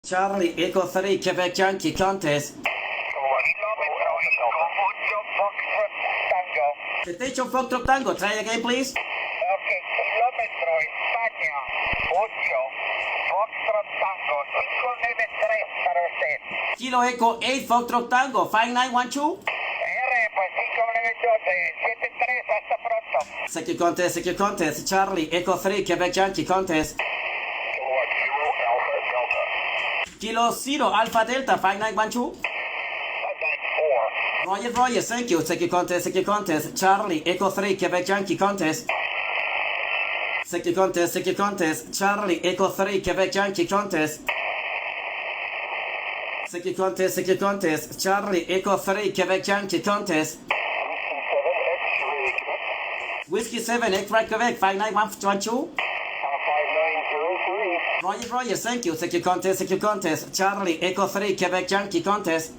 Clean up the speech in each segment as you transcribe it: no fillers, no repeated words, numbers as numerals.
Charlie Echo 3 Quebec Yankee Contest. Station Foxtrot Tango, try again please. Okay, kilómetro España 8, Foxtrot Tango 593 para usted. Kilo Echo 8 Foxtrot Tango 5912. R, pues 592, 73, hasta pronto. Second contest, Charlie Echo 3 Quebec Yankee Contest. Kilo 0 Alpha Delta 5912. Roger, thank you. Second contest, Charlie Echo 3 Quebec Yankee Contest. Second contest, Charlie Echo 3 Quebec Yankee Contest. Second contest, Charlie Echo 3 Quebec Yankee Contest. Whiskey 7 X-Ray Quebec 59112. Roger, thank you. Second contest, Charlie Echo 3 Quebec Yankee Contest.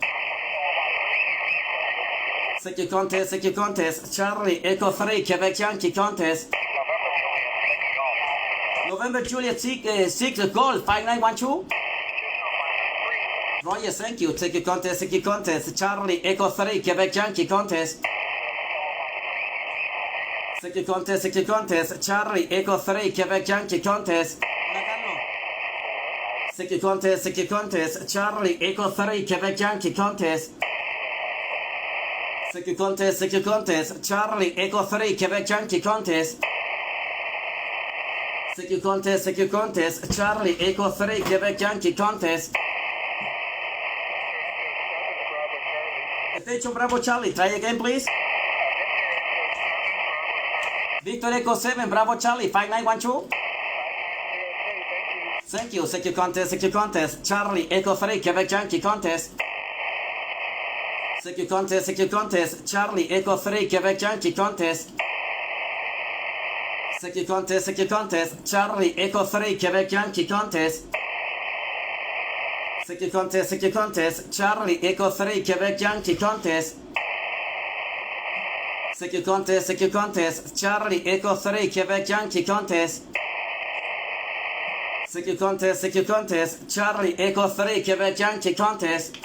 Second contest, Charlie Echo 3 Quebec Yankee Contest. November Juliet 6 Gold 5912. Roger, thank you. Second contest, Charlie Echo 3 Quebec Yankee Contest. Second contest, Charlie Echo 3 Quebec Yankee Contest. Second contest, Charlie Echo 3 Quebec Yankee Contest. Second contest, Charlie Echo 3 Quebec Yankee Contest. Second contest, Charlie Echo 3 Quebec Yankee Contest. Station Bravo Charlie, try again please. Victor Echo 7 Bravo Charlie 5912. Thank you. Second contest, Charlie Echo 3 Quebec Yankee Contest. Second contest, Charlie Echo 3 Quebec Yankee Contest. Second contest, Charlie Echo 3 Quebec Yankee Contest. Second contest, Charlie Echo 3 Quebec Yankee Contest. Second contest, Charlie Echo 3 Quebec Yankee Contest. Second contest, Charlie Echo 3 Quebec Yankee Contest.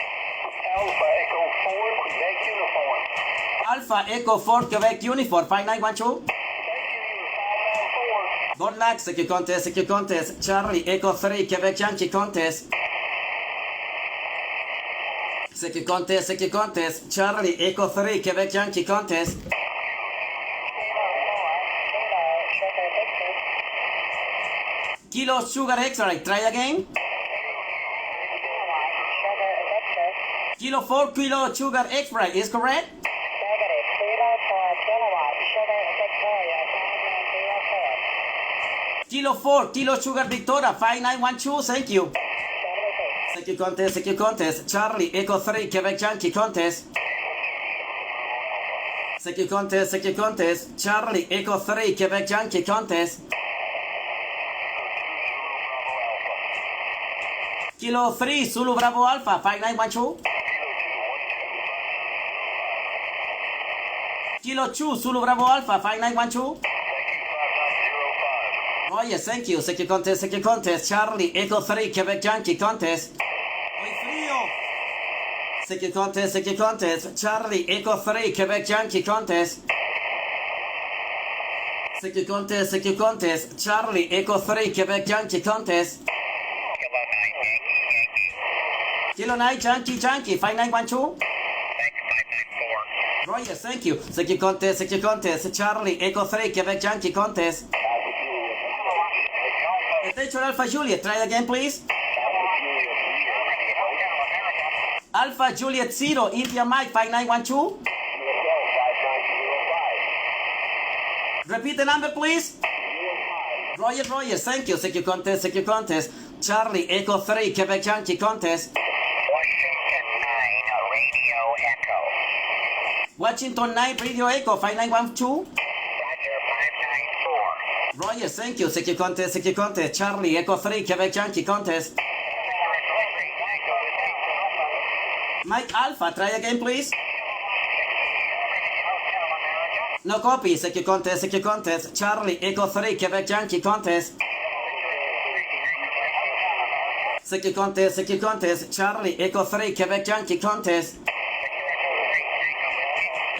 Alpha Echo 4 Quebec Uniform 5912. Good luck. Second contest, Charlie Echo 3 Quebec Yankee Contest. Second contest, Charlie Echo 3 Quebec Yankee Contest. Kilo Sugar X-Ray, try again. Kilo 4 Kilo Sugar X-Ray is correct. Kilo 4 Kilo Sugar Victoria 5912, thank you. Second contest, Charlie Echo 3 Quebec Yankee Contest. Second contest, Charlie Echo 3 Quebec Yankee Contest. Kilo 3 Zulu Bravo Alpha 5912. Kilo 2 Zulu Bravo Alpha 5912. Oh yes, thank you. Second contest, Charlie Echo 3 Quebec Yankee Contest. Second contest, Charlie Echo 3 Quebec Yankee Contest. Second contest, Charlie Echo 3 Quebec Yankee Contest. Kilo 9 Yankee 5912. Roger, thank you. Second contest, Charlie Echo 3 Quebec Yankee Contest. Attention Alpha Juliet, try again please. Alpha Juliet 0 India Mike 5912. Repeat the number please. Roger, thank you. Second contest, Charlie Echo 3 Quebec Yankee Contest. Washington 9 Radio Echo 5912. Roger, thank you. Second contest, Charlie Echo 3 Quebec Yankee Contest. Mike Alpha, try again please. No copy. Second contest, Charlie Echo 3 Quebec Yankee Contest. Second contest, Charlie, Echo 3, Quebec Yankee contest.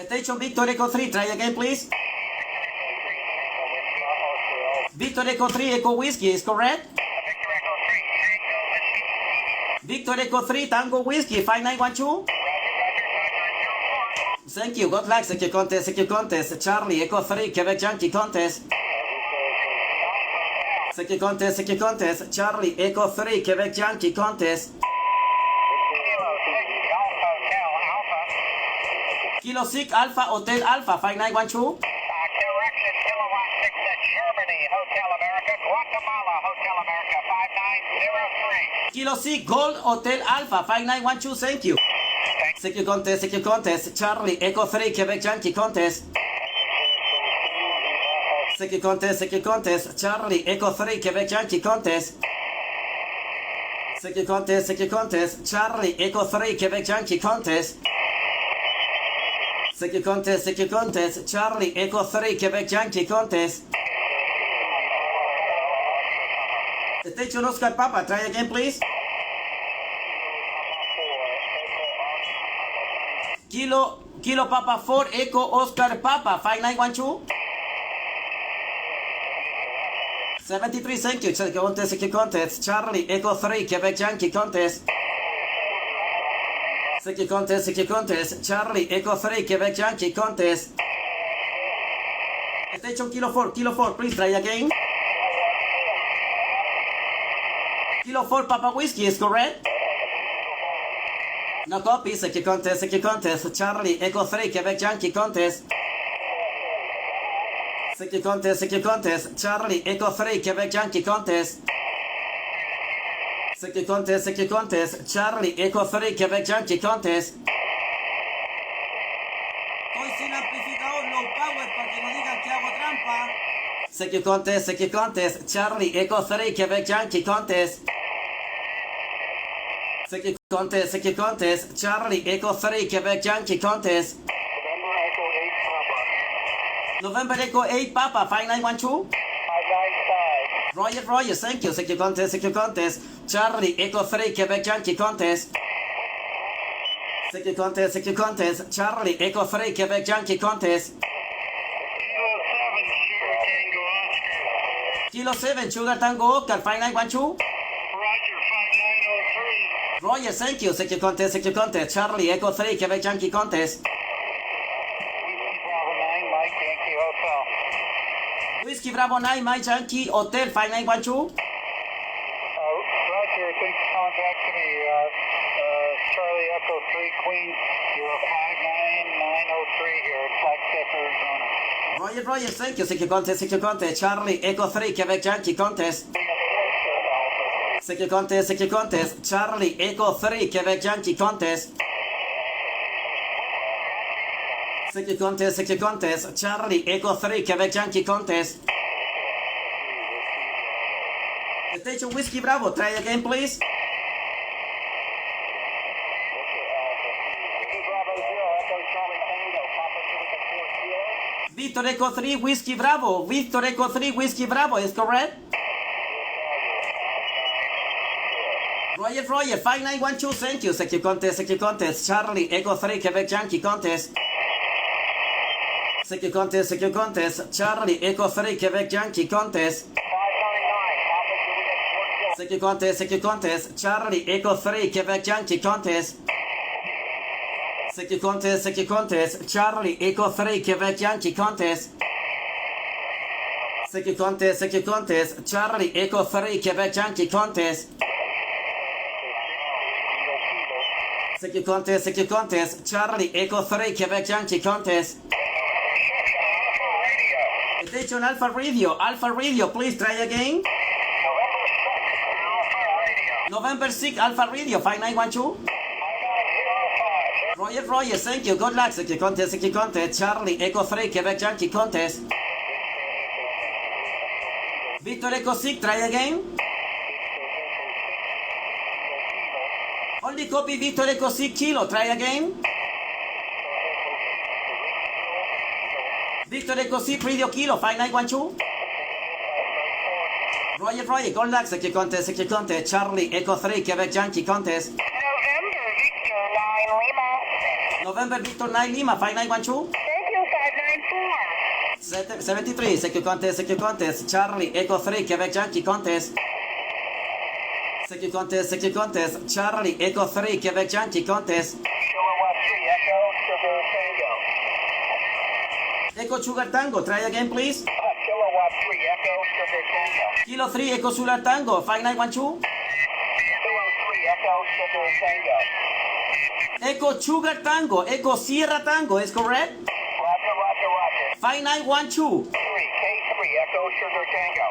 Attention, Victor Echo 3, try again, please. Victor Echo 3, Echo Whiskey, is correct? Victor Echo 3, Tango Whiskey, 5912. Thank you, good luck, second contest, Charlie, Echo 3, Quebec Yankee contest. Second contest, Charlie, Echo 3, Quebec Yankee contest. Kilo 6, Alpha, Hotel Alpha, 5912. Correction, Kilowatt 6 at Germany, Hotel America, Guatemala, Hotel America, 5903. Kilo 6, Gold, Hotel Alpha, 5912, thank you. Second contest, Charlie, Echo 3, Quebec Yankee contest. Second contest, Charlie, Echo 3, Quebec Yankee contest. Second contest, Charlie, Echo 3, Quebec Yankee contest. Second contest, Charlie, Echo 3, Quebec Yankee contest. Attention, Oscar Papa, try again, please. Kilo Papa 4, Echo Oscar Papa, 5912. 73, thank you. Second contest, Charlie, Echo 3, Quebec Yankee contest. Second contest, Charlie, Echo 3, Quebec Yankee contest. Attention, Kilo 4, please try again. Kilo 4, Papa Whiskey, is correct? No copy, second contest, Charlie, Echo 3, Quebec Yankee contest. Second contest, Charlie, Echo 3, Quebec Yankee contest. Second contest, Charlie, Echo 3, Quebec Yankee contest. Estoy sin amplificador, low power, para que no digan que hago trampa. Second contest, Charlie, Echo 3, Quebec Yankee contest. Second contest, Charlie, Echo 3, Quebec Yankee contest. November Echo 8, Papa, 5912. 595. Roger, thank you. Second contest, Charlie, Echo 3, Quebec Yankee contest. Second contest, Charlie, Echo 3, Quebec Yankee contest. Kilo 7, Sugar Tango Oscar, 5912. Roger, thank you. Second contest, Charlie, Echo 3, Quebec Yankee contest. Whiskey Bravo 9, Mike Yankee Hotel, 5912. Roger, thanks for contacting me. Charlie Echo 3 Queen, you're 59903 here in Flagstaff, Arizona. Roger, thank you. Second contest, Charlie, Echo 3, Quebec Yankee contest. Second contest, Charlie, Echo 3, Quebec Yankee contest. Second contest, Charlie, Echo 3, Quebec Yankee contest. Station Whiskey Bravo, try again, please. Victor Echo 3, Whiskey Bravo. Victor Echo 3, Whiskey Bravo, is correct? Roger, 5912, thank you. Second contest, Charlie, Echo 3, Quebec Yankee contest. Second contest, Charlie, Echo 3, Quebec Yankee contest. 599. Second contest, Charlie, Echo 3, Quebec Yankee contest. Second contest, Charlie, Echo 3, Quebec Yankee contest. Second contest, Charlie, Echo 3, Quebec Yankee contest. Second contest, Charlie, Echo 3, Quebec Yankee contest. Attention, Alpha Radio, please try again. November 6, Alpha Radio, 5912. Roger, thank you. Good luck. Second contest, Charlie, Echo 3, Quebec Yankee contest. Victor Echo 6, try again. Only copy Victor Echo 6 Kilo, try again. Victor Echo 6 Radio Kilo, 5912. Roger, Roger, contact, secure contest, Charlie, Echo 3, Quebec Yankee contest. November Victor 9 Lima. November Victor 9 Lima, 5912. Thank you, 594. 73, secure contest, Charlie, Echo 3, Quebec Yankee contest. Secure contest, Charlie, Echo 3, Quebec Yankee contest. Kilowatt 3 Echo Sugar Tango. Echo Sugar Tango, try again please. Kilowatt 3 Echo Sugar Tango. Kilo 3, Echo Sugar Tango, 5912. Kilo 3 Echo Sugar Tango. Echo Sugar Tango, Echo Sierra Tango, is correct? Roger. 5912. 3 K3 Echo Sugar Tango.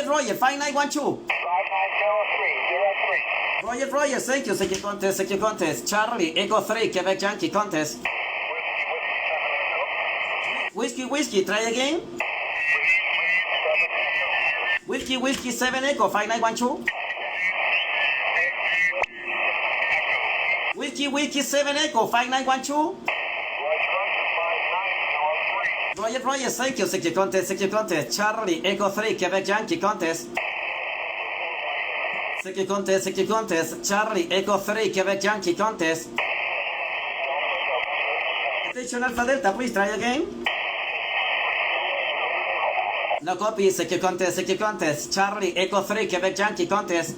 Roger, 5912. 590303. Roger, thank you, secure contest, Charlie, Echo 3, Quebec Yankee contest. Whiskey, try again. Whiskey 7 Echo, 5912. Whiskey 7 Echo, 5912. Roger, thank you, secure contest, Charlie, Echo 3, Quebec Yankee contest. Secure contest, Charlie, Echo 3, Quebec Yankee contest. Station Alpha Delta, please try again. No copy, secure contest, Charlie, Echo 3, Quebec Yankee contest.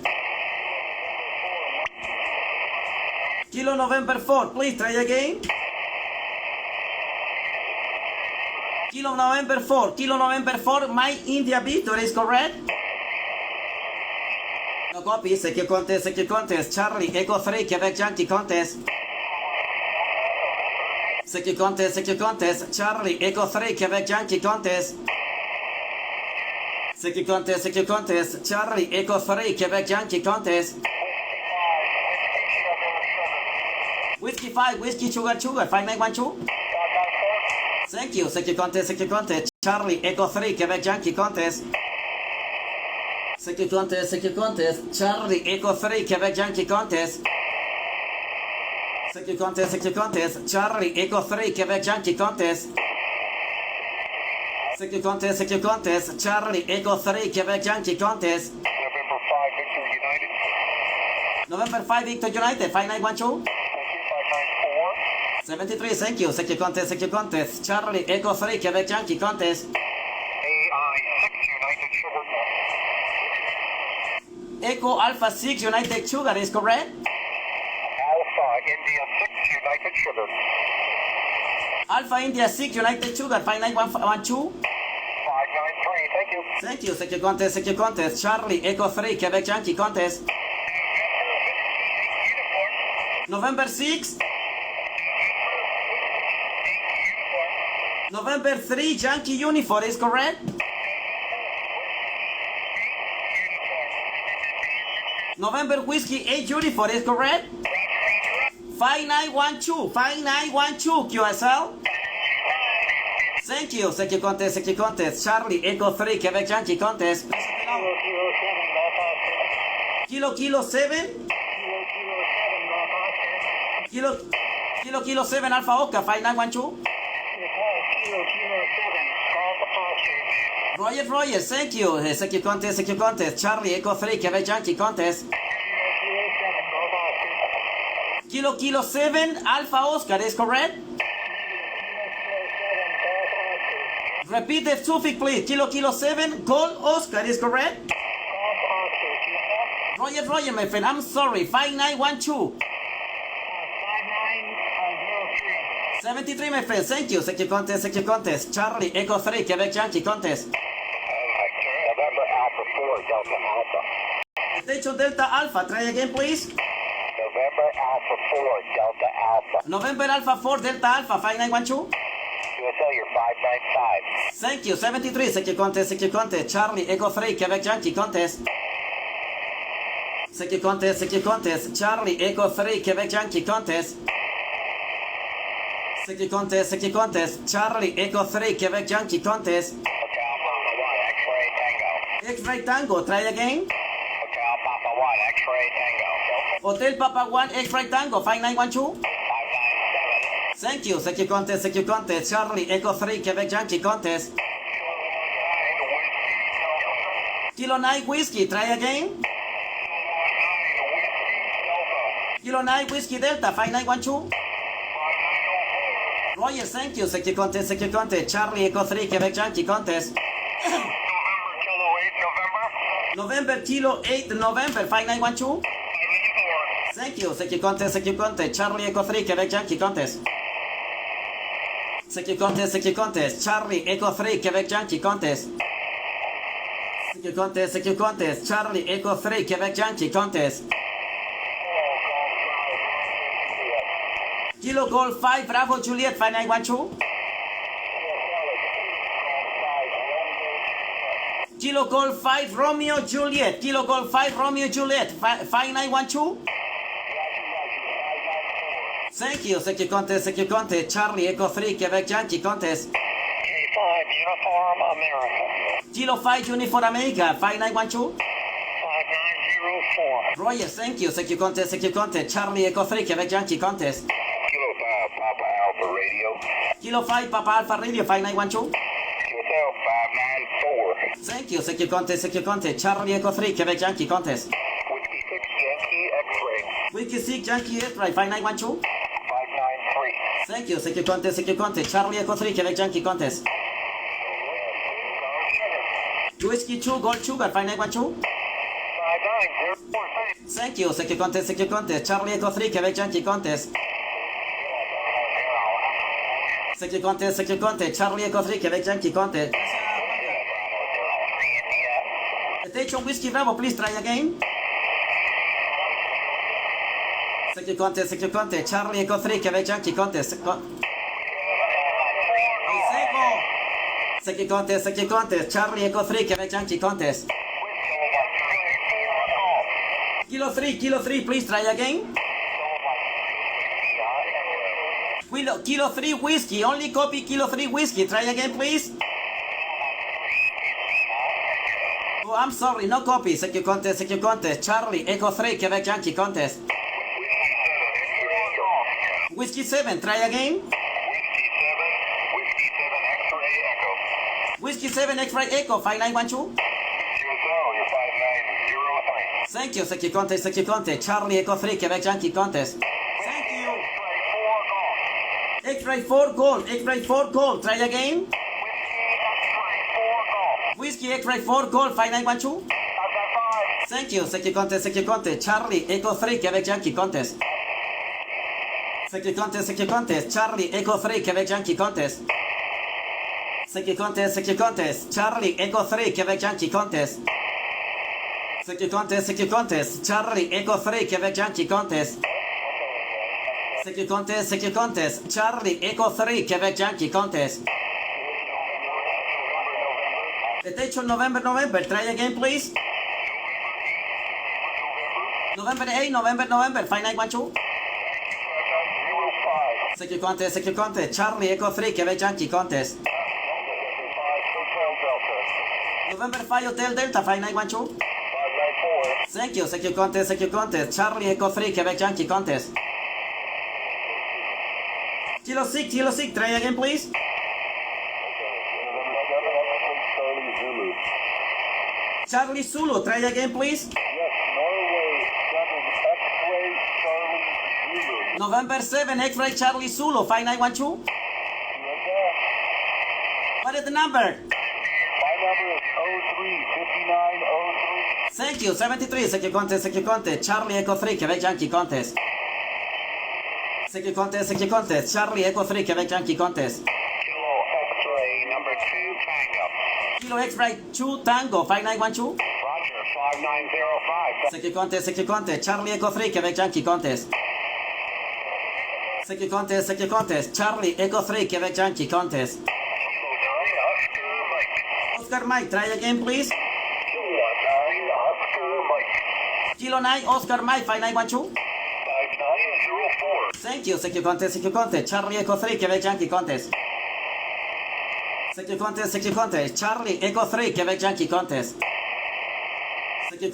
Kilo November 4, please try again. Kilo November 4, my India Victor is correct? No copy, secure contest, Charlie, Echo 3, Quebec Yankee contest. Secure contest, Charlie, Echo 3, Quebec Yankee contest. Secure contest, Charlie, Echo 3, Quebec Yankee contest. Whiskey 5, Whiskey Sugar, 5912. Thank you, secure contest, Charlie, Echo 3, Quebec Yankee contest. Secure contest, Charlie, Echo 3, Quebec Yankee contest. Secure contest, Charlie, Echo 3, Quebec Yankee contest. Secure contest, Charlie, Echo 3, Quebec Yankee contest. November 5 Victor United. November 5 Victor United, 5912. Thank you, 594. 73, thank you, secure contest, Charlie, Echo 3, Quebec Yankee contest. AI 6 United Sugar. Echo Alpha 6 United Sugar is correct? Alpha India 6 United Sugar. Alpha India 6 United Sugar, 5912. 593. Thank you. Thank you, secure contest, Charlie, Echo 3, Quebec Yankee contest. November 6. November 3 Yankee Uniform is correct? November Whiskey 8 Uniform is correct? 5912, QSL. Thank you, secure contest, Charlie, Echo 3, Quebec Yankee contest. Kilo 7. Kilo 7 Alpha Oscar, 5912. Roger, thank you, secure contest, Charlie, Echo 3, Quebec Yankee contest. Kilo 7 Alpha Oscar is correct? Repeat the suffix please. Kilo 7 Gold Oscar is correct? Roger, my friend, I'm sorry, 5912. 73, my friend, thank you, secure contest, Charlie, Echo 3, Quebec Yankee contest. November Alpha 4 Delta Alpha. Station Delta Alpha, try again please. November Alpha 4 Delta Alpha. November Alpha 4 Delta Alpha, 5912. QSL, you're 595. Thank you, 73, secure contest, Charlie, Echo 3, Quebec Yankee contest. Secure contest, Charlie, Echo 3, Quebec Yankee contest. Secure contest, Charlie, Echo 3, Quebec Yankee contest. Hotel Papa 1 X-Ray Tango. X-Ray Tango, try again. Hotel Papa 1 X-Ray Tango. Hotel Papa 1 X-Ray Tango, 5912. 597. Thank you, secure contest, Charlie, Echo 3, Quebec Yankee contest. Kilo 9 whiskey, try again. Kilo 9 whiskey Delta, 5912. Roger, thank you, Secure Contest, Charlie Echo 3, Quebec Yankee Contest. November Kilo 8, November 5912. Thank you, Secure Contest, Charlie Echo 3, Quebec Yankee Contest. Secure Contest, Charlie Echo 3, Quebec Yankee Contest. Secure Contest, Charlie Echo 3, Quebec Yankee Contest. Kilo Golf 5, Bravo Juliet 5912. Kilo Golf 5, Romeo Juliet. Kilo Golf 5, Romeo Juliet 5912. Thank you, Secure Contest, Charlie Echo 3, Quebec Yankee Contest. K5 Uniform America. Kilo 5, Uniform America 5912. 5904. Roger, thank you, Secure Contest, Charlie Echo 3, Quebec Yankee Contest. Kilo 5 Papa Alpha Radio. Kilo 5, Papa Alpha Radio 5912. Kilo 594. Thank you, Secure Contest, Charlie Echo 3, Quebec Yankee Contest. Whiskey 6 Yankee X-Ray. Wiki 6, Yankee X-Ray 5912. 593. Thank you, Secure Contest, Charlie Echo 3, Quebec Yankee Contest. Whiskey 2, Gold Sugar 5912. 5904. Thank you, Secure Contest, Charlie Echo 3, Quebec Yankee Contest. Secure Contest, Charlie Echo 3, Quebec Yankee Contest. Attention, Whiskey Bravo, please try again. Secure Contest, Charlie Echo 3, Quebec Yankee Contest. Secure Contest, Charlie Echo 3, Quebec Yankee Contest. Kilo 3, please try again. Kilo 3 whiskey, only copy Kilo 3 whiskey. Try again, please. Oh, I'm sorry, no copy. Secure Contest, Charlie Echo 3, Quebec Yankee Contest. Whiskey 7, try again. Whiskey 7 X-Ray Echo 5912. Thank you, Secure Contest, Charlie Echo 3, Quebec Yankee Contest. Thank you. X-Ray 4 Gold, try again. Whiskey X-Ray 4 Gold 5912. Thank you, Secure Contest, Charlie Echo 3, Quebec Yankee Contest. Secure Contest, Charlie Echo 3, Quebec Yankee Contest. Secure Contest, Charlie Echo 3, Quebec Yankee Contest. Secure Contest, Charlie Echo 3, Quebec Yankee Contest. Secure Contest, Charlie Echo 3, Quebec Yankee Contest. Attention, November, try again, please. November 8, November 5912. Secure Contest, Charlie Echo 3, Quebec Yankee Contest. November 5, Hotel Delta 5912. Thank you, Secure Contest, Charlie Echo 3, Quebec Yankee Contest. Kilo 6, try again, please. Charlie Zulu, try again, please. November 7, X-Ray Charlie Zulu 5912. What is the number? My number is 035903. Thank you, 73, Secure Contest, Charlie Echo 3, Quebec Yankee Contest. Secure Contest, Charlie Echo 3, Quebec Yankee Contest. Kilo X-ray number 2 Tango. Kilo X-Ray 2 Tango 5912. Roger, 5905. Secure Contest, Charlie Echo 3, Quebec Yankee Contest. Secure Contest, Charlie Echo 3, Quebec Yankee Contest. Oscar Mike, try again, please. Kilo 9, Oscar Mike 5912. 5904. Thank you, Secure Contest, Charlie Echo 3, Quebec Yankee Contest. Secure Contest, Charlie Echo 3, Quebec Yankee Contest. Secure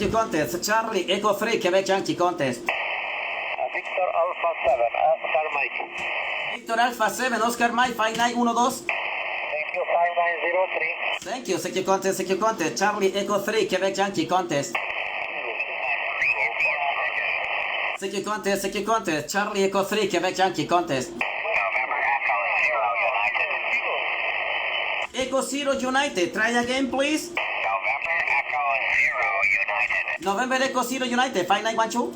Contest, Charlie Echo 3, Quebec Yankee Contest. Victor Alpha 7, Oscar Mike. Victor Alpha 7, Oscar Mike 5912. Thank Echo 5903. Thank you, secure contest. Charlie Echo 3, Quebec Yankee contest. Secure contest. Charlie Echo 3, Quebec Yankee contest. Echo 0 United, try again please. November Echo 0 United, 5912. 594.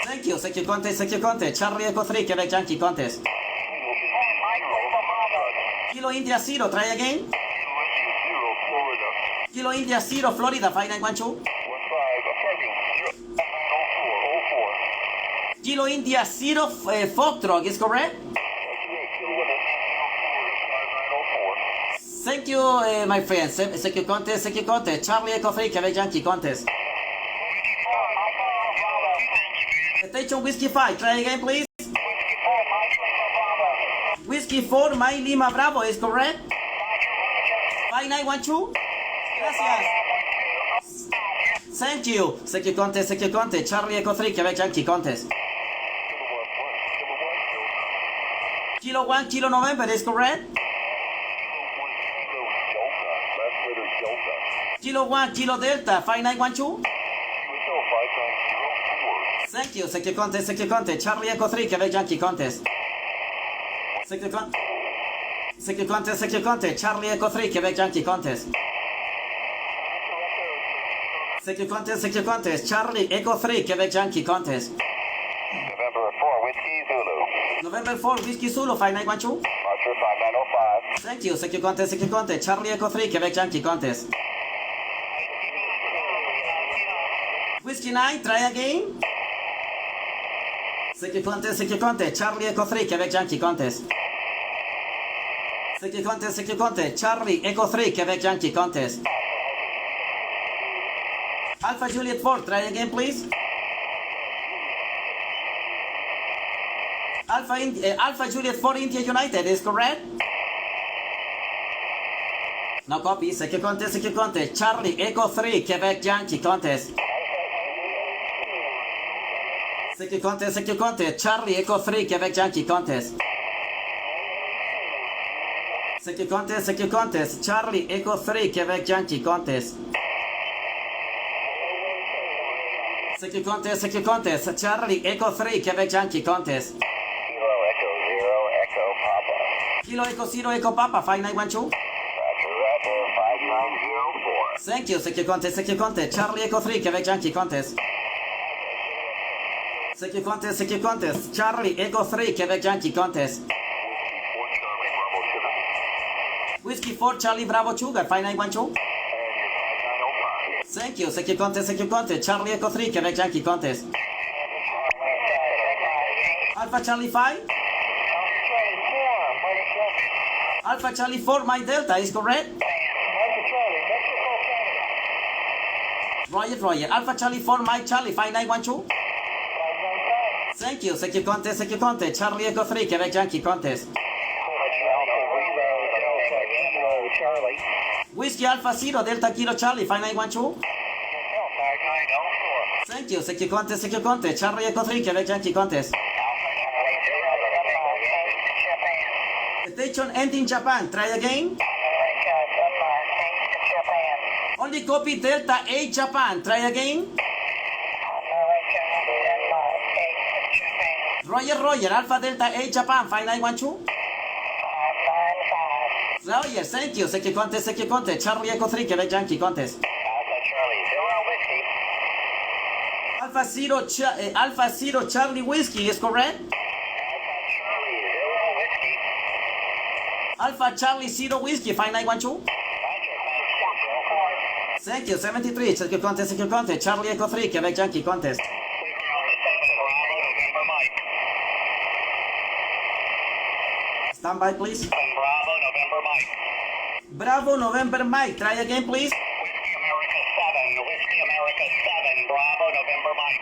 Thank you, secure contest. Charlie Echo 3, Quebec Yankee contest. Kilo India 0, try again. Kilo India 0, Florida, 5912. Kilo India 0, Foxtrot, is correct? Thank you, my friend. Secure contest. Charlie Echo 3, Quebec Yankee contest. Station Whiskey 5, try again please. Whiskey 4, My Lima Bravo, is correct? 5912. Gracias. Thank you. Secure contest. Charlie Echo 3, Quebec Yankee contest. Kilo 1, Kilo November, is correct? Kilo 1, Kilo Delta, 5912. Thank you. Secure contest. Charlie Echo 3, Quebec Yankee contest. Secure contest. Charlie Echo 3, Quebec Yankee contest. Secure contest. Charlie Echo 3, Quebec Yankee contest. November 4, Whiskey Zulu. November 4, Whiskey Zulu, 5912. Roger 5905. Thank you. Secure contest. Charlie Echo 3, Quebec Yankee contest. Whiskey 9, try again. Secure contest. Charlie Echo 3, Quebec Yankee contest. Secure contest. Charlie Echo 3, Quebec Yankee contest. Alpha Juliet 4, try again please. Alpha Juliet 4, India United, is correct? No copy. Secure contest. Charlie Echo 3, Quebec Yankee contest. Secure contest. Charlie Echo 3, Quebec Yankee contest. Secure contest. Charlie Echo 3, Quebec Yankee contest. Secure contest. Charlie Echo 3, Quebec Yankee contest. Kilo Echo 0, Echo Papa. Kilo Echo 0, Echo Papa, 5912. Roger 5904. Thank you. Secure contest. Charlie Echo 3, Quebec Yankee contest. Secure contest. Charlie Echo 3, Quebec Yankee contest. Whiskey 4, Charlie Bravo Sugar, 5912. Thank you. Secure contest. Charlie Echo 3, Quebec Yankee contest. Alpha Charlie 5. Alpha Charlie 4, My Delta, is correct? Roger. Alpha Charlie 4, My Charlie, 5912. Thank you. Secure contest. Charlie Echo 3, Quebec Yankee contest. Whiskey Alpha 0, Delta Kilo Charlie, 5912. Thank you. Secure contest. Charlie Echo 3, Quebec Yankee contest. Station ending Japan, try again. Only copy Delta 8 Japan, try again. Roger. Alpha Delta 8 Japan, 5912. Roger, thank you. Secure contest. Charlie Echo 3, Quebec Yankee contest. Alpha 0, Charlie Whiskey, is correct? Alpha Charlie 0 Whiskey, 5912. Thank you. 73. Secure contest. Charlie Echo 3, Quebec Yankee contest. Stand by, please. Bravo November Mike. Try again, please.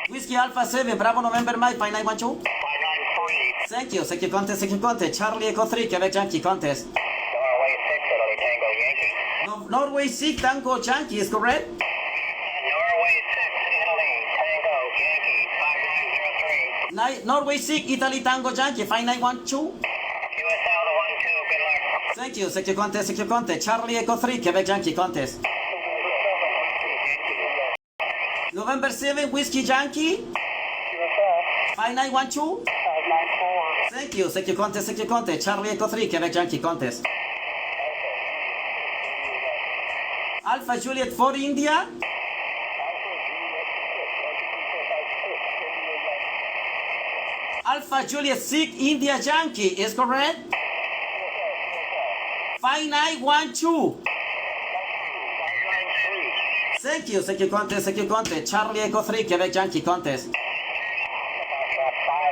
Whiskey Alpha 7, Bravo November Mike, 5912. Thank you. Secure contest. Charlie Echo 3, Quebec Yankee contest. Norway 6, Tango Yankee, is correct? Norway 6, Italy Tango Yankee, 5912. Thank you, Secure Contest, Charlie Echo 3, Quebec Yankee Contest. November 7, Whiskey Yankee, USA. 5912. 594. Thank you, Secure Contest, Charlie Echo 3, Quebec Yankee Contest. Alpha Juliet 4 India, Alpha Juliet 6 India Yankee is correct. 5912. Thank you, Secure Contest, Charlie Echo 3, Quebec Yankee Contest. 5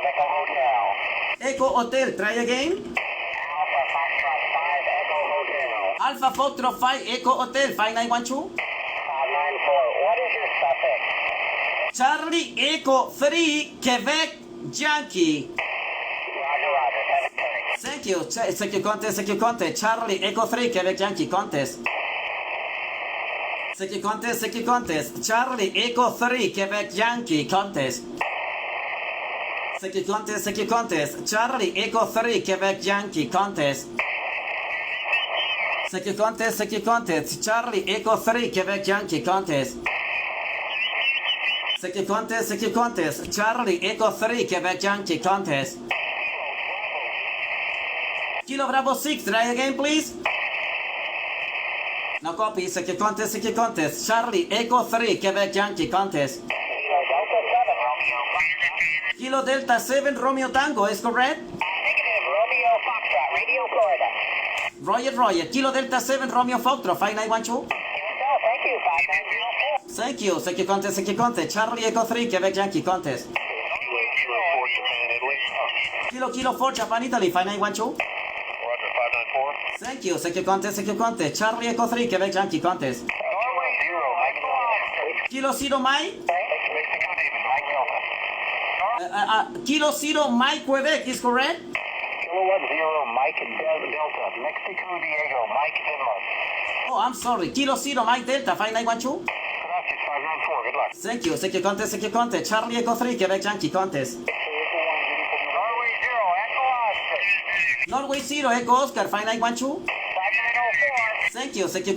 Echo Hotel. Echo Hotel, try again. Alpha Foxtrot 5 Echo Hotel. Alpha Foxtrot 5 Echo Hotel, 5912. 594. What is your suffix? Charlie Echo 3, Quebec Yankee. Roger, roger. 730. Thank you, Secure Contest, Charlie Echo 3, Quebec Yankee Contest. Secure Contest, Charlie Echo 3, Quebec Yankee Contest. Secure Contest, Charlie Echo 3, Quebec Yankee Contest. Secure Contest, Charlie Echo 3, Quebec Yankee Contest. Secure Contest, Charlie Echo 3, Quebec Yankee Contest. Kilo Bravo 6, try again please. No copy, Secure Contest, Charlie Echo 3, Quebec Yankee Contest. Kilo Delta 7, Romeo Tango, is correct? Negative. Romeo Foxtrot. Radio Florida. Roger, Kilo Delta 7, Romeo Foxtrot, 5912. No, thank you. 5904. Thank you, Secure Contest, Charlie Echo 3, Quebec Yankee Contest. Kilo 4, Japan Italy, 5912. Roger, 594. Thank you, Secure Contest, Charlie Echo 3, Quebec Yankee Contest. Norway 0, Mike Delta. Kilo 0, Mike. Mexico David, Mike Delta. Kilo 0, Mike Quebec, is correct? Kilo 10, Mike Delta. Mexico Diego, Mike Denmark. Oh, I'm sorry. Kilo 0, Mike Delta, 5912. Gracias, 594. Good luck. Thank you, Secure Contest, Charlie Echo 3, Quebec Yankee Contest. Norway 0, Echo Oscar. Norway 0, Echo Oscar, 5912. 5904. Thank you, Secure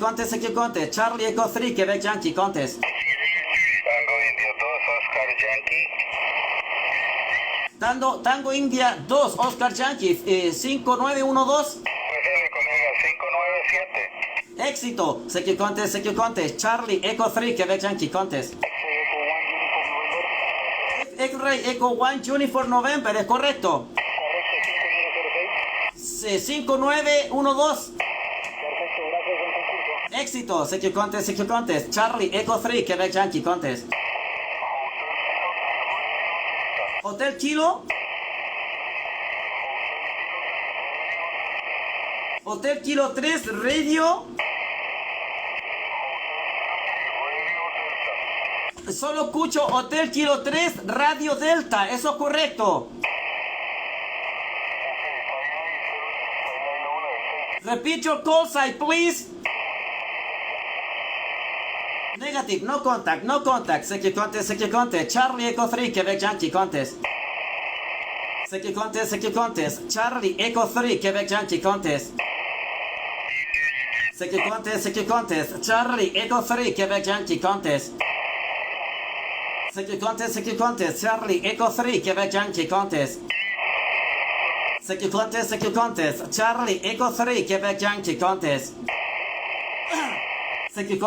Contest, Charlie Echo 3, Quebec Yankee Contest. Tango India 2, Oscar Yankee. Tango India 2, Oscar Yankee, 5912. Recibe, colega, 597. Éxito, Secure Contest, Charlie Echo 3, Quebec Yankee Contest. X-Ray Echo 1, Uniform November, ¿es correcto? Correcto, 5906. 5912. Perfecto, gracias, buen concurso. Éxito, Secure Contest, Charlie Echo 3, Quebec Yankee Contest. Hotel Kilo. Hotel Kilo 3, Radio. Solo escucho Hotel Kilo 3, Radio Delta, eso es correcto. Repeat your call sign, please. Negative, no contact. Secure Contest, Charlie Echo 3, Quebec Yankee Contest. Secure Contest, Charlie Echo 3, Quebec Yankee Contest. Secure Contest, Charlie Echo 3, Quebec Yankee Contest. Secure Contest, Charlie Echo 3, Quebec Yankee Contest. Secure Contest, Charlie Echo 3, Quebec Yankee Contest. Secure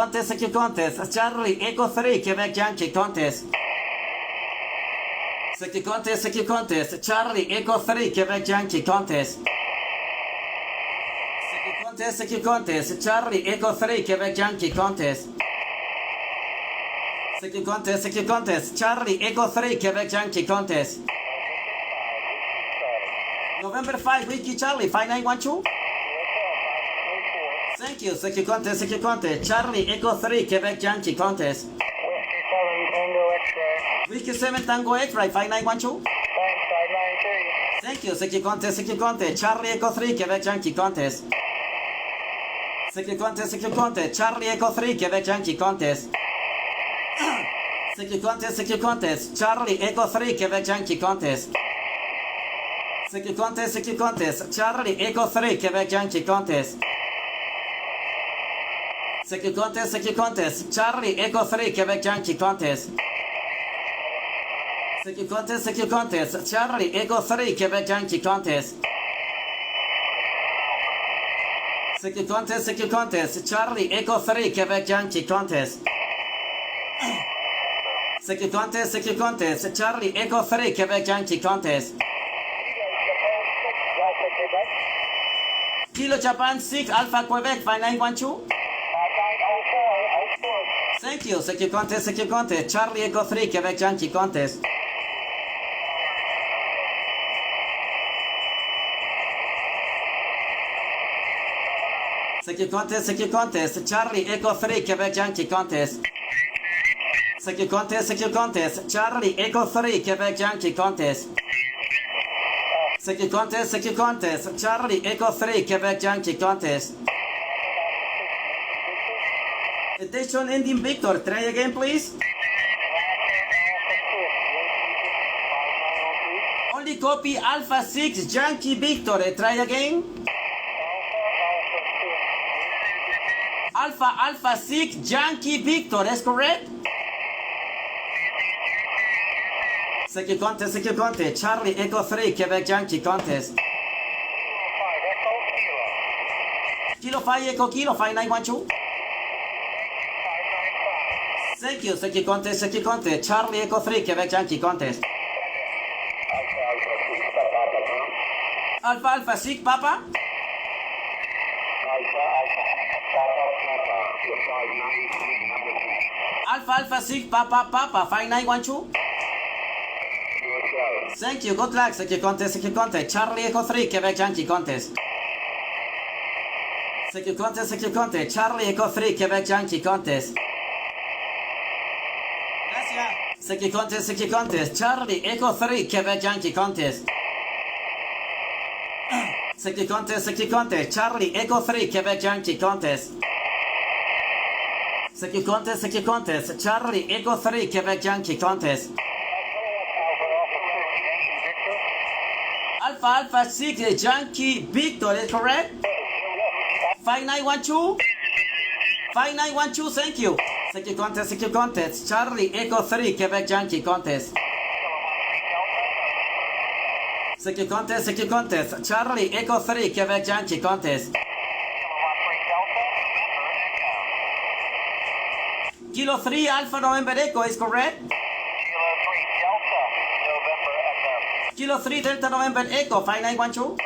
Contest, Charlie Echo 3, Quebec Yankee Contest. Secure Contest, Charlie Echo 3, Quebec Yankee Contest. Secure Contest, Charlie Echo 3, Quebec Yankee Contest. Secure Contest, Charlie Echo 3, Quebec Yankee Contest. November 5, Whiskey Charlie, 5912. Thank you, Secure Contest, Charlie Echo 3, Quebec Yankee Contest. Whiskey 7, Tango X-Ray. Whiskey 7, Tango X-Ray, 5912. Thanks, 593. Thank you, Secure Contest, Charlie Echo 3, Quebec Yankee Contest. Secure Contest, Charlie Echo 3, Quebec Yankee Contest. Secure Contest, Charlie Echo 3, Quebec Yankee Contest. CQ contest, Charlie Echo 3, Quebec Yankee contest. CQ contest, Charlie Echo 3, Quebec Yankee contest. CQ contest, Charlie Echo 3, Quebec Yankee contest. CQ contest, Charlie Echo 3, Quebec Yankee contest. CQ contest, Charlie Echo 3, Quebec Yankee contest. Kilo Japan 6 Alpha Quebec 5912. Thank you. CQ contest, Charlie Echo 3, Quebec Yankee contest. CQ contest, Charlie Echo 3, Quebec Yankee contest. CQ contest, Charlie Echo 3, Quebec Yankee contest. CQ contest, Charlie Echo 3, Quebec Yankee contest. Station ending Victor, try again please. Only copy Alpha 6 Yankee Victor, try again. Alpha 6 Yankee Victor, is correct? CQ contest, Charlie Echo 3, Quebec Yankee contest. Kilo 5 Echo Kilo 5912. Thank you. CQ contest, Charlie Echo 3, Quebec Yankee contest. Alpha 6 Papa. Alpha 6 Papa 5912. Thank you. Good luck. CQ contest, Charlie Echo 3, Quebec Yankee contest. CQ contest, Charlie Echo 3, Quebec Yankee contest. CQ contest, Charlie Echo 3, Quebec Yankee contest. CQ contest, Charlie Echo 3, Quebec Yankee contest. CQ contest, Charlie Echo 3, Quebec Yankee contest. Alpha 6 Yankee Victor, is correct? 5912. 5912, thank you. CQ contest, Charlie Echo 3, Quebec Yankee contest. CQ contest, Charlie Echo 3, Quebec Yankee contest. Kilo 3 Alpha November Echo, is correct? Kilo 3 Delta November Echo 5912.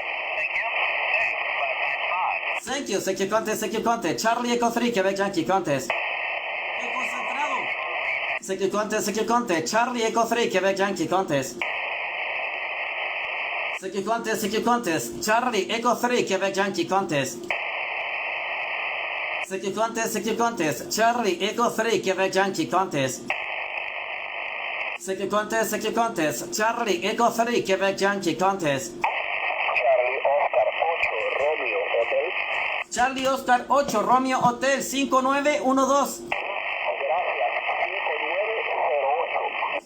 Thank you. CQ contest, Charlie Echo 3, Quebec Yankee contest. CQ contest, Charlie Echo 3, Quebec Yankee contest. CQ contest, Charlie Echo 3, Quebec Yankee contest. CQ contest, Charlie Echo 3, Quebec Yankee contest. CQ contest, Charlie Echo 3, Quebec Yankee contest. Charlie Oscar 8 Romeo Hotel 5912.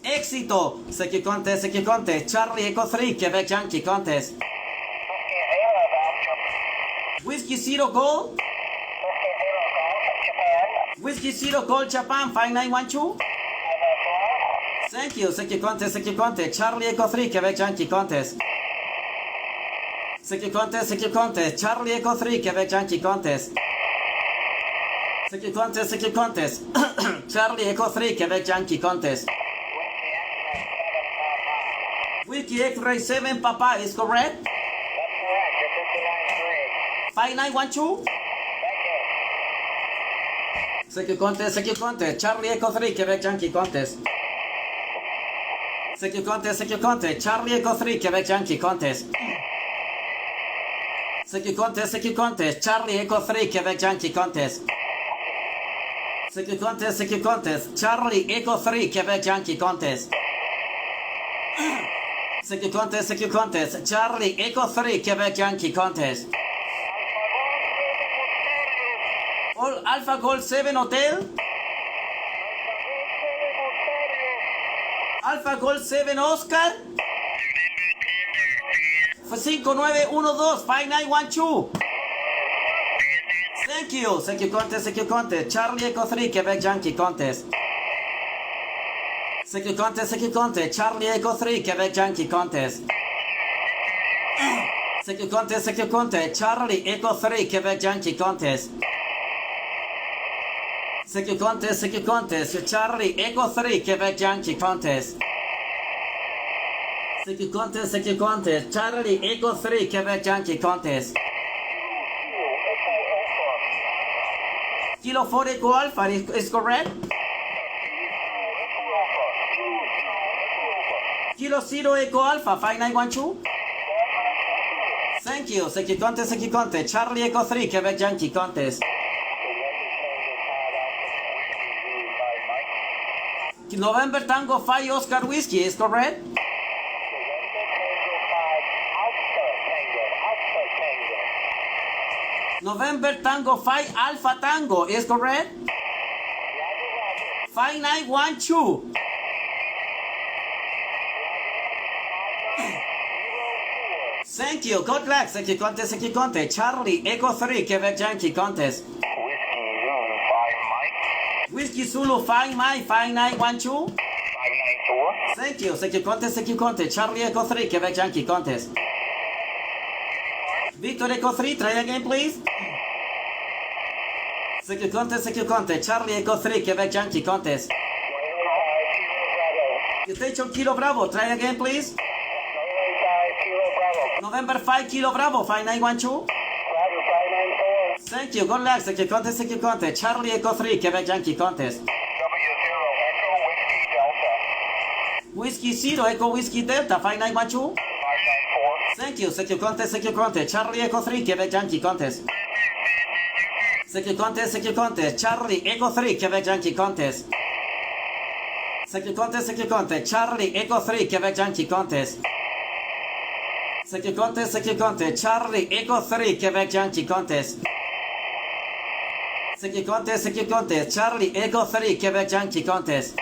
Éxito. CQ contest, Charlie Echo 3, Quebec Yankee contest. Whiskey Zero Gold. Whiskey Zero Gold Japan 5912. Thank you. CQ contest, Charlie Echo 3, Quebec Yankee contest. CQ contest, Charlie Echo 3, Quebec Yankee contest. CQ contest, Charlie Echo 3, Quebec Yankee contest. Whiskey X-Ray 7 Papa, is correct? That's correct. You're 5938. 5912. CQ contest, Charlie Echo 3, Quebec Yankee contest. CQ contest, Charlie Echo 3, Quebec Yankee contest. CQ contest, Charlie Echo 3, Quebec Yankee contest. CQ contest, Charlie Echo 3, Quebec Yankee contest. CQ contest, Charlie Echo 3, Quebec Yankee contest. All Alpha Gold 7 Hotel. Alpha Gold 7 Oscar. 5912, 5912. Thank you contest. Charlie Echo 3, Quebec Yankee contest. Thank you contest. Charlie Echo 3, Quebec Yankee contest. Thank you contest. Charlie Echo 3, Quebec Yankee contest. Thank you contest. Charlie Echo 3, Quebec Yankee contest. Thank you contest. Charlie Echo 3, Quebec Yankee contest. Kilo 4 Echo Alpha is correct. Kilo 0 Echo Alpha 5912. Thank you contest. Charlie Echo 3, Quebec Yankee contest. November Tango 5 Oscar Whiskey is correct. November Tango 5 Alpha Tango is correct. 5912. Thank you. Good luck. Thank you contest. Charlie Echo 3 Quebec Yankee contest. Whiskey Zulu 5 Mike 5912. 594. Thank you contest. Charlie Echo 3 Quebec Yankee contest. Victor Echo 3, try again please. Thank you contest. Charlie Echo 3 Quebec Yankee contest. Station Kilo Bravo, try again please. November 5 Kilo Bravo 5912. Thank you, good luck. Thank you contest. Charlie Echo 3 Quebec Yankee contest. W0 Echo Whiskey Delta. Whiskey 0 Echo Whiskey Delta 5912. 594. Thank you contest. Charlie Echo 3 Quebec Yankee contest. Thank you contest. Charlie Echo 3 Quebec Yankee contest. Thank you contest. Charlie Echo 3 Quebec Yankee contest. Thank you contest. Charlie Echo 3 Quebec Yankee contest. Thank you contest. Charlie Echo 3 Quebec Yankee contest.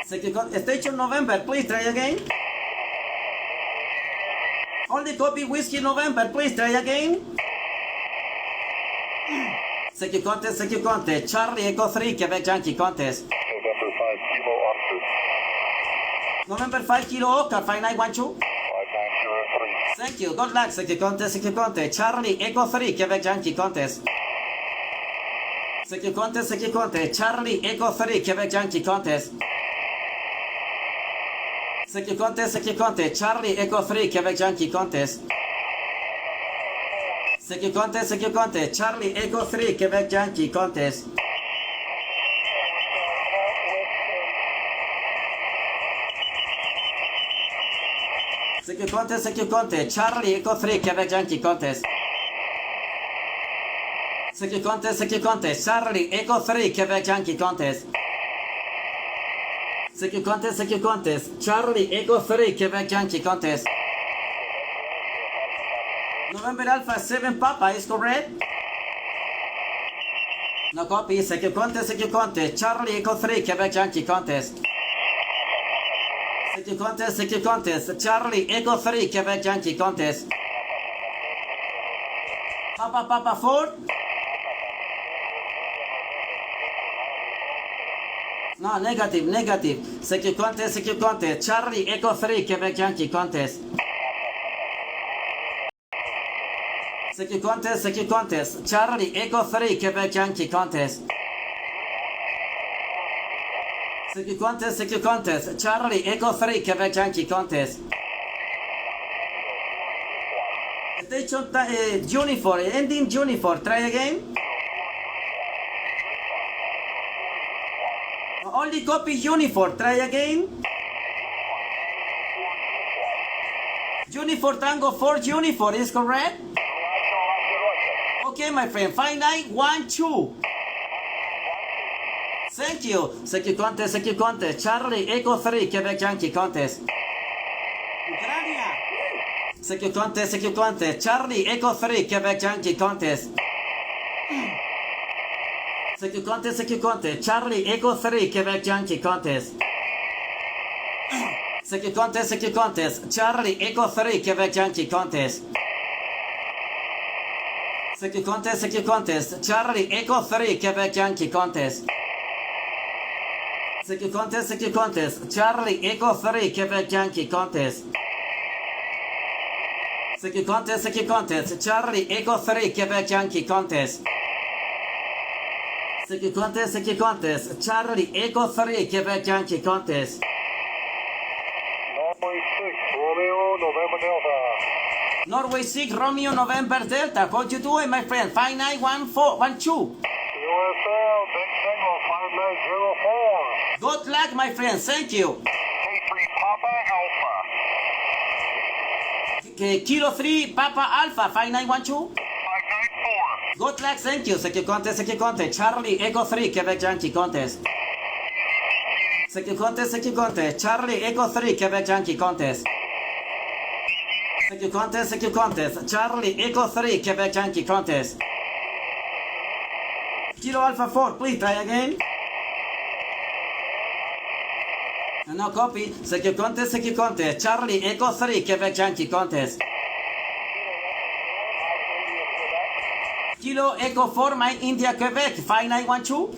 Thank you contest. Station November, please try again. Only copy Whiskey November, please try again. Thank you contest. Charlie Echo 3 Quebec Yankee contest. November 5 Kilo Oscar. November 5 Kilo Oscar 5912. 5903. Thank you, good luck. Thank you contest. Charlie Echo 3 Quebec Yankee contest. Thank you contest. Charlie Echo 3 Quebec Yankee contest. Thank you contest. Charlie Echo 3 Quebec Yankee contest. Thank you contest. Charlie Echo 3 Quebec Yankee contest. Thank you contest. Charlie Echo 3 Quebec Yankee contest. Thank you contest. Charlie Echo 3 Quebec Yankee contest. Thank you contest. Charlie Echo 3 Quebec Yankee contest. November Alpha 7 Papa is correct. No copy. Thank you contest. Charlie Echo 3 Quebec Yankee contest. Thank you contest. Charlie Echo 3 Quebec Yankee contest. Papa 4. No, negative. Thank you contest. Charlie Echo 3 Quebec Yankee contest. Thank you contest. Charlie Echo 3 Quebec Yankee contest. Thank you contest. Charlie Echo 3 Quebec Yankee contest. Station Unifor, ending Unifor, try again. Only copy Unifor, try again. Unifor Tango 4 Unifor is correct. Okay, my friend, 5912. Thank you contest. Charlie Echo 3 Quebec Yankee contest. Thank you contest. Charlie Echo 3 Quebec Yankee contest. Thank you contest. Charlie Echo 3 Quebec Yankee contest. Second contest, Charlie Echo 3, Quebec Yankee contest. Second contest, Charlie Echo 3, Quebec Yankee contest. Second contest, Charlie Echo 3, Quebec Yankee contest. Second contest, Charlie Echo 3, Quebec Yankee contest. Second contest, Charlie Echo 3, Quebec Yankee contest. Norway 6, Romeo, November Delta. Norway 6, Romeo, November Delta. How you doing, my friend? 591412. USL, big signal 5904. Good luck, my friend. Thank you. K3 Papa Alpha. Kilo 3, Papa Alpha, 5912. 594. Good luck, thank you. Second contest, Charlie Echo 3, Quebec Yankee contest. Second contest, Charlie Echo 3, Quebec Yankee contest. Second contest, Charlie Echo 3, Quebec Yankee contest. Kilo Alpha 4, please try again. No copy. Second contest, Charlie Echo 3, Quebec Yankee contest. Kilo Echo 4, Mike India, Quebec, 5912.